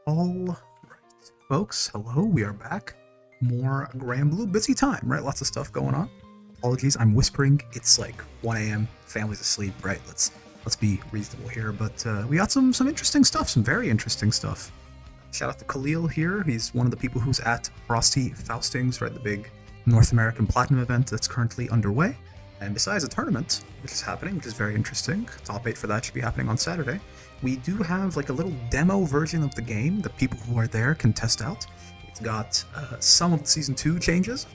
All right, folks, hello, we are back. More Grand Blue, busy time, right? Lots of stuff going on. Apologies, I'm whispering. It's like 1 a.m. Family's asleep, right? Let's be reasonable here, but we got some interesting stuff, some very interesting stuff. Shout out to Khalil here. He's one of the people who's at Frosty Faustings, right? The big North American Platinum event that's currently underway. And besides a tournament, which is happening, which is very interesting, top 8 for that should be happening on Saturday, we do have like a little demo version of the game that people who are there can test out. It's got some of the Season 2 changes,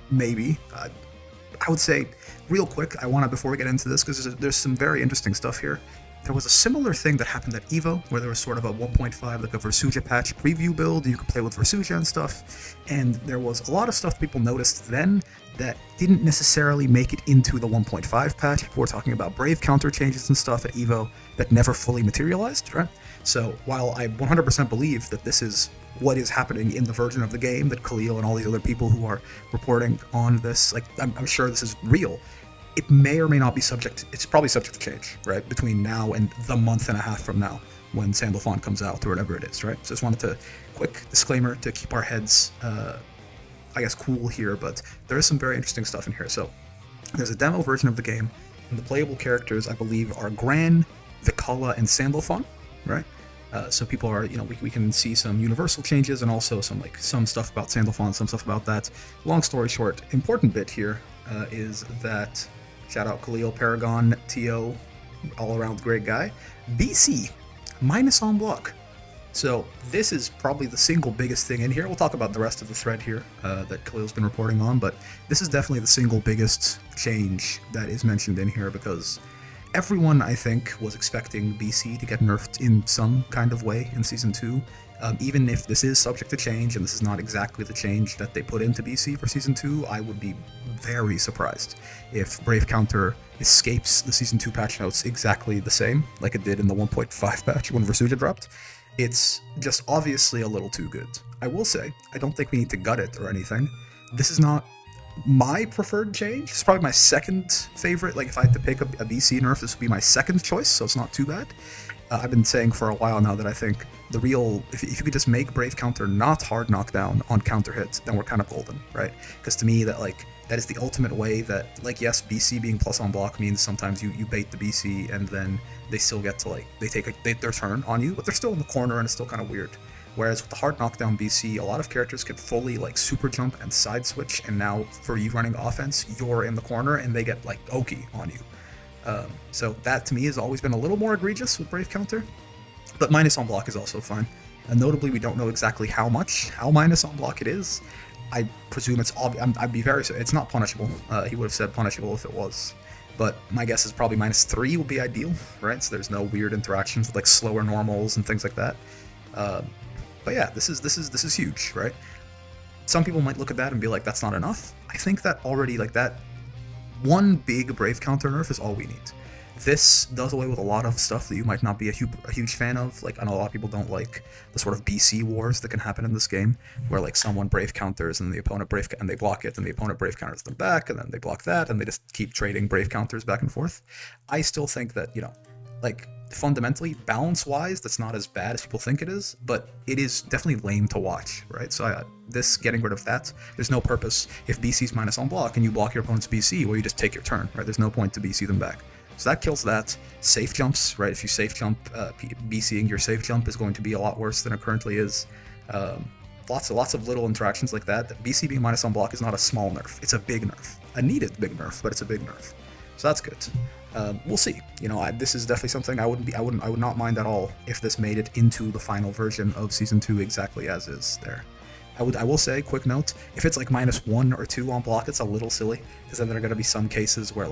maybe. I would say, real quick, I want to, before we get into this, because there's some very interesting stuff here. There was a similar thing that happened at EVO, where there was sort of a 1.5, like a Versuja patch preview build, and you could play with Versuja and stuff, and there was a lot of stuff people noticed then that didn't necessarily make it into the 1.5 patch. People were talking about Brave counter changes and stuff at EVO that never fully materialized, right? So while I 100% believe that this is what is happening in the version of the game that Khalil and all these other people who are reporting on this, like, I'm sure this is real, it may or may not be subject, it's probably subject to change, right, between now and the month and a half from now when Sandalphon comes out or whatever it is, right? So just wanted to, quick disclaimer to keep our heads, I guess, cool here, but there is some very interesting stuff in here. So there's a demo version of the game, and the playable characters, I believe, are Gran, Vikala, and Sandalphon, right? So people are, we can see some universal changes and also some stuff about Sandalphon, some stuff about that. Long story short, important bit here is that, shout out Khalil, Paragon, TO, all around great guy, BC, minus on block. So this is probably the single biggest thing in here. We'll talk about the rest of the thread here that Khalil's been reporting on, but this is definitely the single biggest change that is mentioned in here because everyone, I think, was expecting BC to get nerfed in some kind of way in Season 2. Even if this is subject to change, and this is not exactly the change that they put into BC for Season 2, I would be very surprised if Brave Counter escapes the Season 2 patch notes exactly the same, like it did in the 1.5 patch when Versuja dropped. It's just obviously a little too good. I will say, I don't think we need to gut it or anything. This is not my preferred change. It's probably my second favorite. Like, if I had to pick a BC nerf, this would be my second choice, so it's not too bad. I've been saying for a while now that I think the real, if you could just make Brave Counter not hard knockdown on counter hits, then we're kind of golden, right? Because to me, that is the ultimate way that, like, yes, BC being plus on block means sometimes you bait the BC and then they still get to, they take their turn on you, but they're still in the corner and it's still kind of weird. Whereas with the hard knockdown BC, a lot of characters can fully super jump and side switch, and now for you running offense, you're in the corner and they get Oki on you. So that to me has always been a little more egregious with Brave Counter, but minus on block is also fine. And notably, we don't know exactly how minus on block it is. I presume it's I'd be very, it's not punishable. He would have said punishable if it was, but my guess is probably -3 would be ideal, right? So there's no weird interactions with slower normals and things like that. But yeah, this is huge, right? Some people might look at that and be like, that's not enough. I think that already, that one big Brave Counter nerf is all we need. This does away with a lot of stuff that you might not be a huge fan of. I know a lot of people don't like the sort of BC wars that can happen in this game, where someone Brave counters and the opponent and they block it, and the opponent Brave counters them back, and then they block that, and they just keep trading Brave counters back and forth. I still think that, fundamentally, balance-wise, that's not as bad as people think it is, but it is definitely lame to watch, right? So this getting rid of that, there's no purpose if BC's minus on block and you block your opponent's BC, well, you just take your turn, right? There's no point to BC them back. So that kills that. Safe jumps, right? If you safe jump, BCing your safe jump is going to be a lot worse than it currently is. Lots of little interactions like that. BC being minus on block is not a small nerf. It's a big nerf. A needed big nerf, but it's a big nerf. So that's good. We'll see. This is definitely something I would not mind at all if this made it into the final version of Season 2 exactly as is there. I will say, quick note, if it's -1 or 2 on block, it's a little silly, because then there are going to be some cases where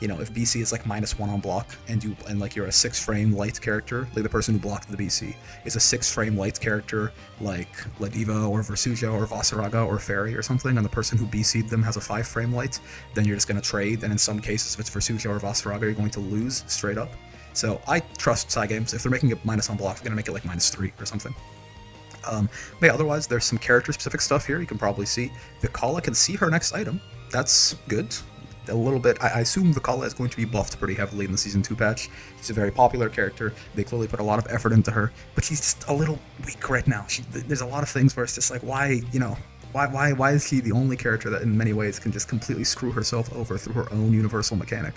if BC is -1 on block and you're a 6-frame light character, the person who blocked the BC is a 6-frame light character like Lediva or Versuja or Vasaraga or Fairy or something, and the person who BC'd them has a 5-frame light, then you're just going to trade, and in some cases, if it's Versuja or Vasaraga, you're going to lose straight up. So I trust Cygames. If they're making it minus on block, they're going to make it -3 or something. But yeah, otherwise, there's some character-specific stuff here. You can probably see Vikala can see her next item. That's good. a little bit. I assume Vikala is going to be buffed pretty heavily in the Season 2 patch. She's a very popular character. They clearly put a lot of effort into her, but she's just a little weak right now. There's a lot of things where it's just like, why, why is she the only character that in many ways can just completely screw herself over through her own universal mechanic,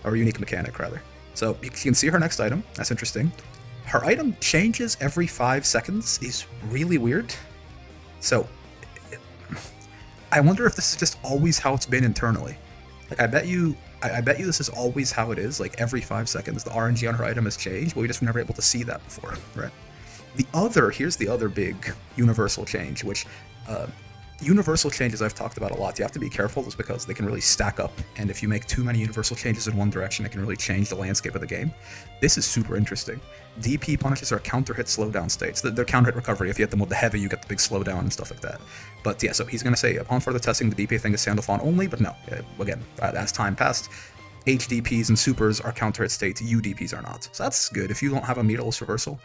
or unique mechanic rather. So you can see her next item. That's interesting. Her item changes every 5 seconds. Is really weird. So I wonder if this is just always how it's been internally. Like, I bet you this is always how it is. Like, every 5 seconds, the RNG on her item has changed, but we just were never able to see that before, right? Here's the other big universal change, which, universal changes I've talked about a lot. You have to be careful just because they can really stack up, and if you make too many universal changes in one direction, it can really change the landscape of the game. This is super interesting. DP punishes are counter-hit slowdown states. They're counter-hit recovery. If you hit them with the heavy, you get the big slowdown and stuff like that. But yeah, so he's going to say, upon further testing, the DP thing is Sandalphon only, but no. Again, as time passed, HDPs and supers are counter-hit states, UDPs are not. So that's good. If you don't have a meterless reversal,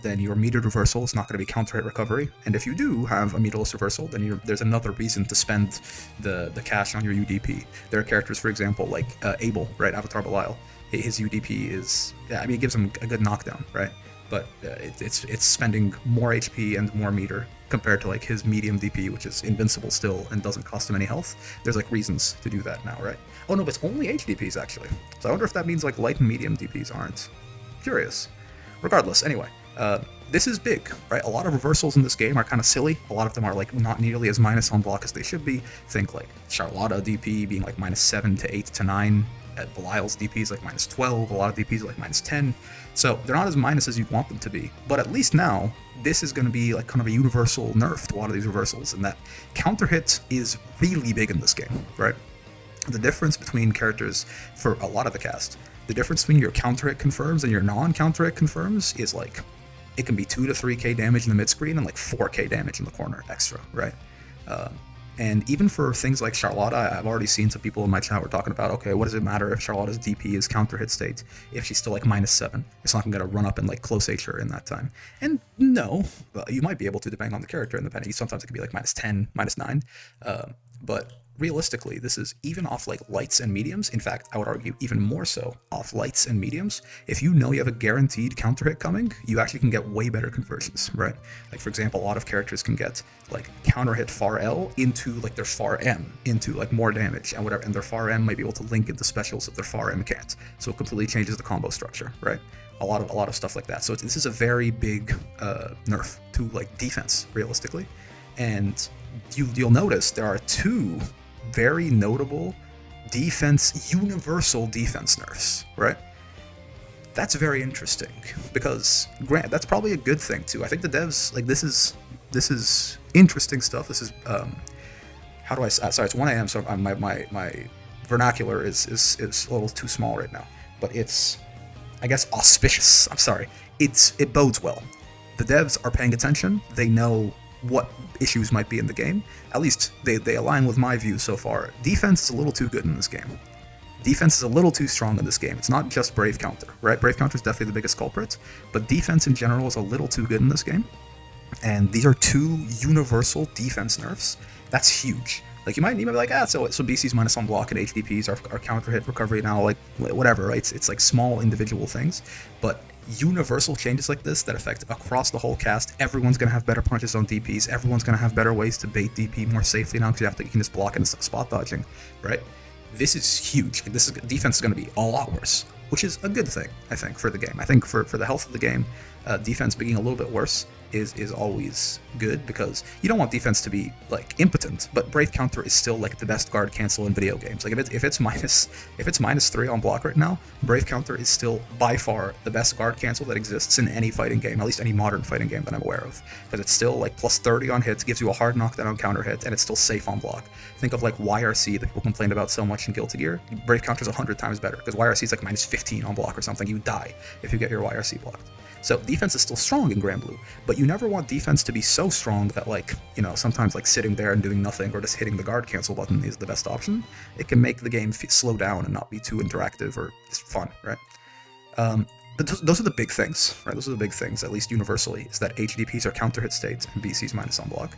then your metered reversal is not going to be counter-hit recovery. And if you do have a meterless reversal, then there's another reason to spend the cash on your UDP. There are characters, for example, like Abel, right? Avatar Belial. His UDP is, yeah, I mean, it gives him a good knockdown, right? But it's spending more HP and more meter compared to like his medium DP, which is invincible still and doesn't cost him any health. There's like reasons to do that now, right? Oh no, but it's only HDPs actually. So I wonder if that means like light and medium DPs aren't. Curious. Regardless, anyway, this is big, right? A lot of reversals in this game are kind of silly. A lot of them are like not nearly as minus on block as they should be. Think like Charlotta DP being like -7 to 8 to 9. Belial's DP is like -12. A lot of DPs are like -10. So they're not as minus as you'd want them to be. But at least now, this is going to be like kind of a universal nerf to a lot of these reversals, and that counter hit is really big in this game, right? The difference between characters for a lot of the cast, the difference between your counter hit confirms and your non-counter hit confirms is like, it can be 2 to 3k damage in the mid screen and like 4k damage in the corner extra, right? And even for things like Charlotta, I've already seen some people in my chat were talking about, okay, what does it matter if Charlotta's DP is counter hit state if she's still like -7? It's not going to run up and like close H her in that time. And no, you might be able to depending on the character and depending. Sometimes it can be like -10, -9. But realistically, this is even off like lights and mediums. In fact, I would argue even more so off lights and mediums. If you know you have a guaranteed counter hit coming, you actually can get way better conversions, right? Like for example, a lot of characters can get like counter hit far L into like their far M into like more damage and whatever, and their far M might be able to link into specials that their far M can't. So it completely changes the combo structure, right? A lot of stuff like that. So this is a very big nerf to like defense, realistically. And you'll notice there are 2 very notable universal defense nerfs, right? That's very interesting because, grant, that's probably a good thing too. I think the devs, like, this is interesting stuff. This is, how do I, sorry, it's 1 a.m. so my vernacular is a little too small right now, but it's, I guess, auspicious. I'm sorry. It bodes well. The devs are paying attention. They know what issues might be in the game. At least they align with my view so far. Defense is a little too good in this game. Defense is a little too strong in this game. It's not just Brave Counter, right? Brave Counter is definitely the biggest culprit, but defense in general is a little too good in this game. And these are 2 universal defense nerfs. That's huge. Like you might be like, so BC's minus on block and HDPs are counter hit recovery now, like whatever, right? It's like small individual things, but universal changes like this that affect across the whole cast. Everyone's going to have better punches on DPs. Everyone's going to have better ways to bait DP more safely now because you can just block and spot dodging, right? This is huge. Defense is going to be a lot worse, which is a good thing, I think, for the game. I think for the health of the game, defense being a little bit worse is always good because you don't want defense to be like impotent, but Brave Counter is still like the best guard cancel in video games. Like if it's -3 on block right now, Brave Counter is still by far the best guard cancel that exists in any fighting game, at least any modern fighting game that I'm aware of, because it's still like +30 on hits, gives you a hard knockdown on counter hit, and it's still safe on block. Think of like YRC that people complained about so much in Guilty Gear. Brave Counter is 100 times better because YRC is like -15 on block or something. You die if you get your YRC blocked. So defense is still strong in Grand Blue, but you never want defense to be so strong that like, sometimes like sitting there and doing nothing or just hitting the guard cancel button is the best option. It can make the game slow down and not be too interactive or just fun, right? But those are the big things, right? Those are the big things, at least universally, is that HDPs are counter hit states and BC's minus on block.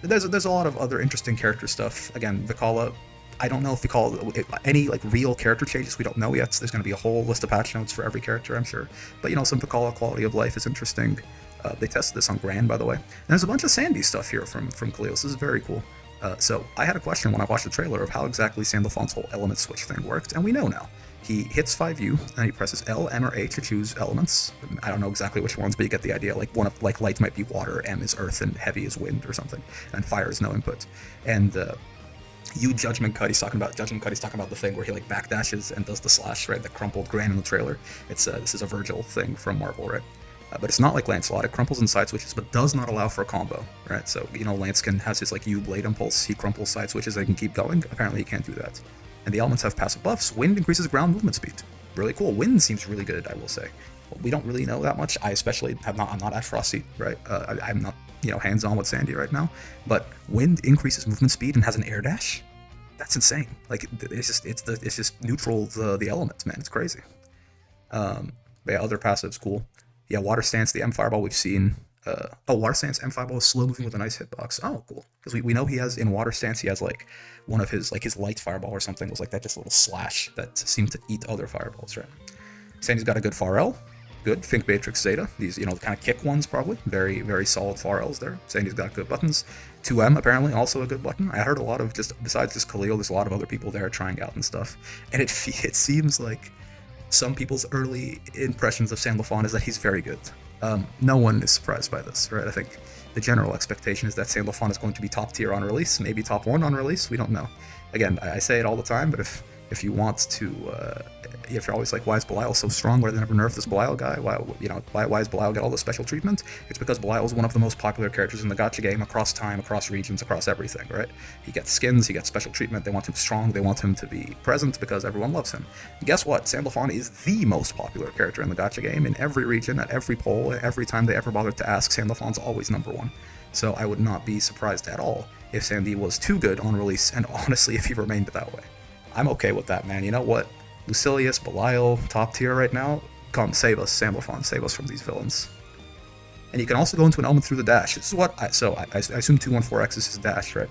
There's a lot of other interesting character stuff. Again, Vikala, I don't know if we call it any like real character changes. We don't know yet. There's going to be a whole list of patch notes for every character, I'm sure. But some Vikala quality of life is interesting. They tested this on Grand, by the way. And there's a bunch of Sandy stuff here from Khalil. This is very cool. So I had a question when I watched the trailer of how exactly Sandalphon's whole element switch thing worked, and we know now. He hits 5U, and he presses L, M, or A to choose elements. I don't know exactly which ones, but you get the idea. Like light might be water, M is earth, and heavy is wind or something, and fire is no input. And Judgment Cut, he's talking about the thing where he like backdashes and does the slash, right? The crumpled Grand in the trailer. This is a Virgil thing from Marvel, right? But it's not like Lancelot. It crumples in side switches, but does not allow for a combo, right? So, Lanskin has his like U blade impulse. He crumples side switches and he can keep going. Apparently, he can't do that. And the elements have passive buffs. Wind increases ground movement speed. Really cool. Wind seems really good, I will say. We don't really know that much. I especially I'm not at Frosty, right? I'm not, hands-on with Sandy right now. But Wind increases movement speed and has an air dash. That's insane. Like it's just neutral the elements, man. It's crazy. But yeah, other passives, cool. Yeah, Water Stance, the M Fireball we've seen. Water Stance, M Fireball is slow moving with a nice hitbox. Oh, cool. Because we know he has, in Water Stance, he has like one of his light Fireball or something was like that just little slash that seemed to eat other Fireballs, right? Sandy's got a good Far L. Good. Think Beatrix Zeta. These, the kind of kick ones probably. Very, very solid Far Ls there. Sandy's got good buttons. 2M apparently also a good button. I heard a lot of, besides just Khalil, there's a lot of other people there trying out and stuff. And it seems like some people's early impressions of Sandalphon is that he's very good. No one is surprised by this, right? I think the general expectation is that Sandalphon is going to be top tier on release, maybe top 1 on release. We don't know. Again, I say it all the time, but if you want to, if you're always like, why is Belial so strong? Why did they never nerf this Belial guy? Why does Belial get all the special treatment? It's because Belial is one of the most popular characters in the gacha game across time, across regions, across everything, right? He gets skins, he gets special treatment, they want him strong, they want him to be present because everyone loves him. And guess what? Sandalphon is the most popular character in the gacha game in every region, at every poll, every time they ever bothered to ask, Sandalphon's always number 1. So I would not be surprised at all if Sandy was too good on release, and honestly, if he remained that way. I'm okay with that, man. You know what? Lucilius, Belial, top tier right now. Come, save us, Sandalphon. Save us from these villains. And you can also go into an element through the dash. This is what I assume 214X is his dash, right?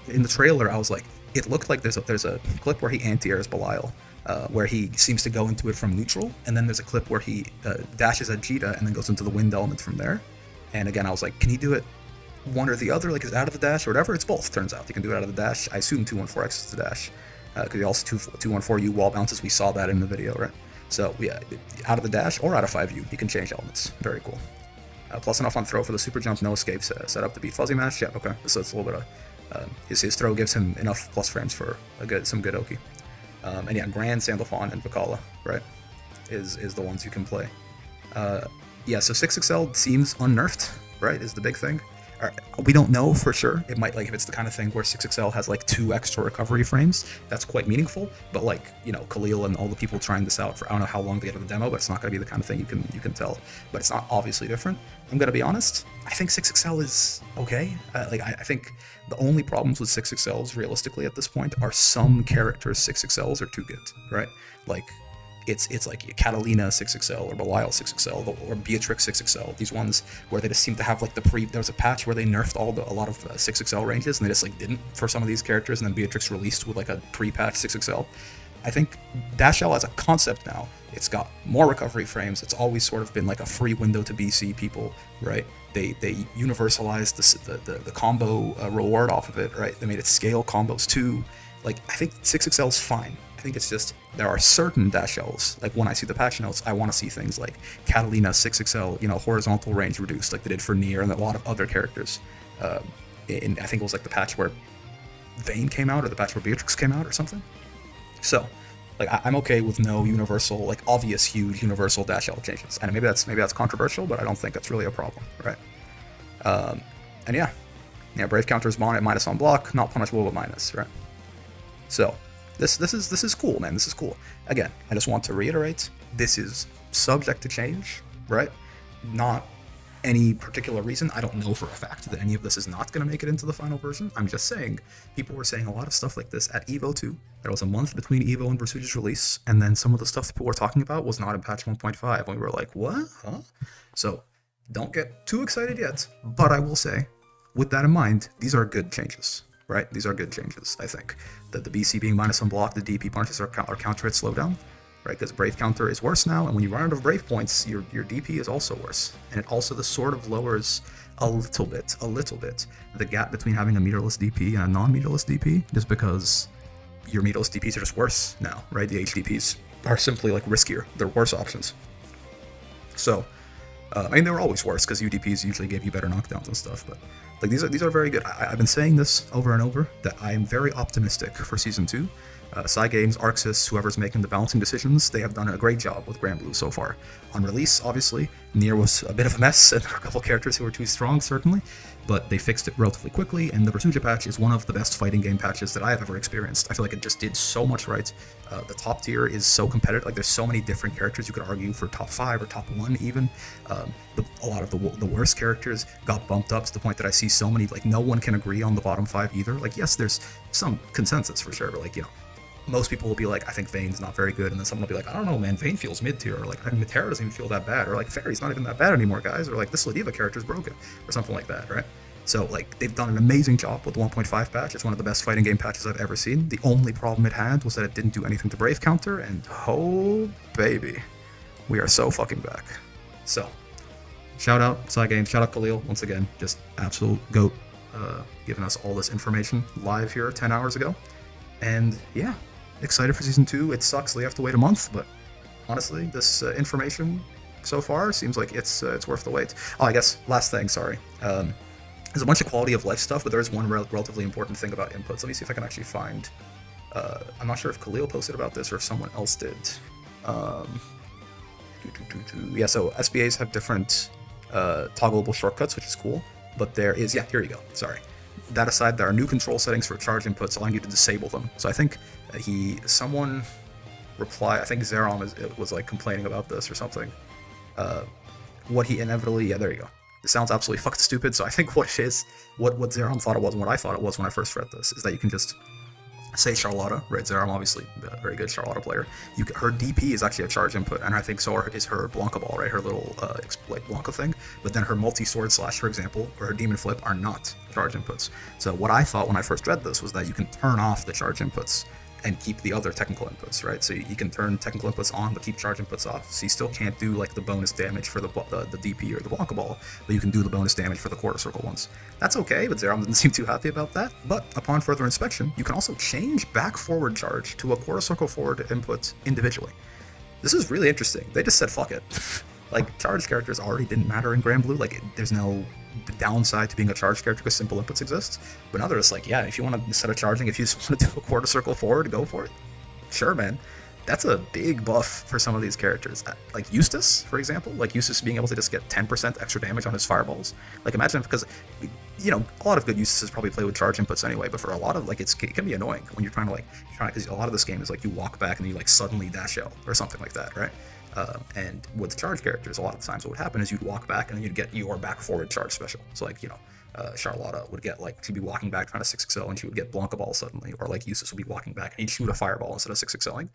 In the trailer, I was like, it looked like there's a clip where he anti-airs Belial, where he seems to go into it from neutral, and then there's a clip where he dashes at Jita and then goes into the wind element from there. And again, I was like, can he do it one or the other, like is out of the dash or whatever? It's both, turns out. He can do it out of the dash. I assume 214X is the dash. Because he also 214U wall bounces, we saw that in the video, right? So yeah, out of the dash or out of 5U, he can change elements. Very cool. Plus enough on throw for the super jump, no escapes, set up to beat Fuzzy Mash. Yeah, okay. So it's a little bit of his throw gives him enough plus frames for some good Oki. And yeah, Grand, Sandalphon, and Vikala, right, is the ones you can play. Yeah, so 6XL seems unnerfed, right? Is the big thing. We don't know for sure. It might, like, if it's the kind of thing where 6XL has like 2 extra recovery frames, that's quite meaningful. But like, Khalil and all the people trying this out for I don't know how long they get of the demo, but it's not going to be the kind of thing you can tell. But it's not obviously different. I'm going to be honest. I think 6XL is okay. I think the only problems with 6XLs realistically at this point are some characters 6XLs are too good, right? Like, it's like Catalina 6XL or Belial 6XL or Beatrix 6XL. These ones where they just seem to have like there was a patch where they nerfed a lot of 6XL ranges, and they just like didn't for some of these characters, and then Beatrix released with like a pre-patch 6XL. I think Dash L as a concept now, it's got more recovery frames. It's always sort of been like a free window to BC people, right? They universalized the combo reward off of it, right? They made it scale combos too. Like, I think 6XL is fine. I think it's just there are certain dash Ls, like when I see the patch notes, I want to see things like Catalina 6XL, horizontal range reduced, like they did for Nier and a lot of other characters. I think it was like the patch where Vayne came out or the patch where Beatrix came out or something. So, like, I'm okay with no universal, like obvious huge universal dash L changes. And maybe that's controversial, but I don't think that's really a problem, right? And yeah, Brave counter is bon at minus on block, not punishable but minus, right? So. This is cool, man. This is cool. Again, I just want to reiterate, this is subject to change, right? Not any particular reason. I don't know for a fact that any of this is not going to make it into the final version. I'm just saying, people were saying a lot of stuff like this at EVO 2. There was a month between EVO and Versuge's release, and then some of the stuff people were talking about was not in patch 1.5, and we were like, what? Huh? So, don't get too excited yet, but I will say, with that in mind, these are good changes. right? These are good changes, I think. The BC being minus on block, the DP punches are counter hit slowdown, right? Because Brave counter is worse now, and when you run out of Brave points, your DP is also worse. And it also sort of lowers a little bit, the gap between having a meterless DP and a non-meterless DP, just because your meterless DPs are just worse now, right? The HDPs are simply like riskier. They're worse options. So, I mean, they were always worse because UDPs usually gave you better knockdowns and stuff, but like these are very good. I've been saying this over and over that I am very optimistic for Season 2. Cygames, Arxis, whoever's making the balancing decisions, they have done a great job with Grand Blue so far. On release, obviously, Nier was a bit of a mess, and there were a couple characters who were too strong, certainly, but they fixed it relatively quickly, and the Resuja patch is one of the best fighting game patches that I have ever experienced. I feel like it just did so much right. The top tier is so competitive, like there's so many different characters you could argue for top 5 or top 1 even. A lot of the worst characters got bumped up to the point that I see so many, like no one can agree on the bottom 5 either. Like yes, there's some consensus for sure, but like, you know, most people will be like, I think Vayne's not very good, and then someone will be like, I don't know, man, Vayne feels mid-tier, or like, Matera doesn't even feel that bad, or like, Fairy's not even that bad anymore, guys, or like, this Ladiva character's broken, or something like that, right? So, like, they've done an amazing job with the 1.5 patch. It's one of the best fighting game patches I've ever seen. The only problem it had was that it didn't do anything to Brave counter, and oh, baby, we are so fucking back. So, shout out Cygames, shout out Khalil, once again, just absolute GOAT, giving us all this information live here 10 hours ago, and yeah, excited for Season 2. It sucks that you have to wait a month, but honestly, this information so far seems like it's worth the wait. Oh, I guess, last thing, sorry. There's a bunch of quality of life stuff, but there's one relatively important thing about inputs. Let me see if I can actually find... I'm not sure if Khalil posted about this or if someone else did. Yeah, so SBAs have different toggleable shortcuts, which is cool, but there is... Yeah, here you go. Sorry. That aside, there are new control settings for charge inputs allowing you to disable them. So I think someone replied, I think Zerom was like complaining about this or something. What he inevitably... Yeah, there you go. This sounds absolutely fucking stupid, so I think what it is, what Zerom thought it was, and what I thought it was when I first read this, is that you can just say Charlotta, right? Zerom, obviously, a very good Charlotta player. Her DP is actually a charge input, and I think so is her Blanca Ball, right? Her little, like, Blanca thing. But then her multi-sword slash, for example, or her Demon Flip are not charge inputs. So what I thought when I first read this was that you can turn off the charge inputs and keep the other technical inputs, right? So you can turn technical inputs on, but keep charge inputs off. So you still can't do like the bonus damage for the DP or the Blanca Ball, but you can do the bonus damage for the quarter circle ones. That's okay, but Zerom didn't seem too happy about that. But upon further inspection, you can also change back forward charge to a quarter circle forward input individually. This is really interesting. They just said fuck it. Like, charge characters already didn't matter in Grand Blue. Like, there's no downside to being a charge character because simple inputs exist. But now they're just like, yeah, if you want to, instead of charging, if you just want to do a quarter circle forward, go for it. Sure, man. That's a big buff for some of these characters. Like Eustace, for example. Like, Eustace being able to just get 10% extra damage on his fireballs. Like, imagine, because, you know, a lot of good Eustaces probably play with charge inputs anyway, but for a lot of, like, it can be annoying when you're trying to, because a lot of this game is, like, you walk back and you, like, suddenly dash out or something like that, right? And with charge characters, a lot of times what would happen is you'd walk back and then you'd get your back forward charge special. So like, you know, Charlotta would get like, she'd be walking back trying to 6XL and she would get Blanca Ball suddenly, or like Eustace would be walking back and he'd shoot a fireball instead of 6XLing.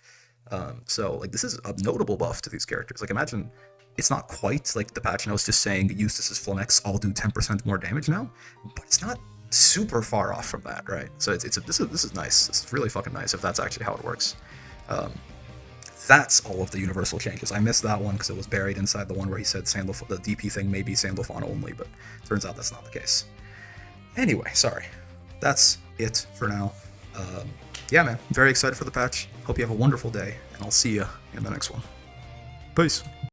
So like this is a notable buff to these characters. Like imagine, it's not quite like the patch notes just saying Eustace's Flamex all do 10% more damage now, but it's not super far off from that, right? So this is nice. This is really fucking nice if that's actually how it works. That's all of the universal changes. I missed that one because it was buried inside the one where he said Sandalphon, the DP thing may be Sandalphon only, but turns out that's not the case. Anyway, sorry. That's it for now. Yeah, man. Very excited for the patch. Hope you have a wonderful day, and I'll see you in the next one. Peace.